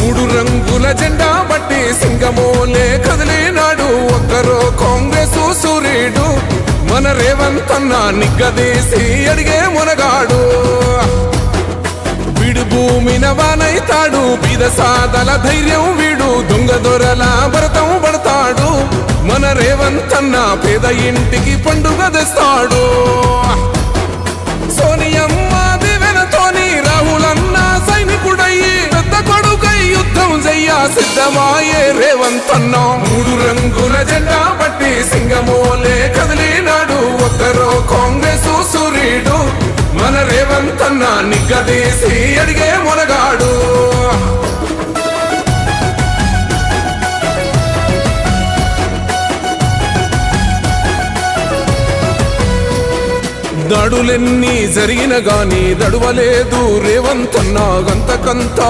మూడు రంగుల జెండా బట్టి సింగమోలే కదిలినాడు ఒక్కరో కాంగ్రెస్ సూర్యుడు మన రేవంత్ అన్న నిగ్గదీసి అడిగే మునగాడు వీడు భూమిన వానైతాడు బీద సాదల ధైర్యం వీడు దొంగ దొరల భరతం పడతాడు మన రేవంత్ అన్న పేద ఇంటికి పండుగ తెస్తాడు సోనియమ్మ దివెనతోని రాహులన్న సైనికుడయ్యి పెద్ద కొడుకై యుద్ధం చెయ్య సిద్ధమాయే రేవంత్ అన్న మూడు రంగుల జెండా బట్టి సింగమోలే కదిలినాడు ఒక్కరో కాంగ్రెస్ సూర్యుడు మన రేవంత్ అన్న నిగ్గదీసి అడిగే మునగాడు దాడులెన్ని జరిగిన గాని దడువలేదు రేవంత్ అన్న గంతకంతా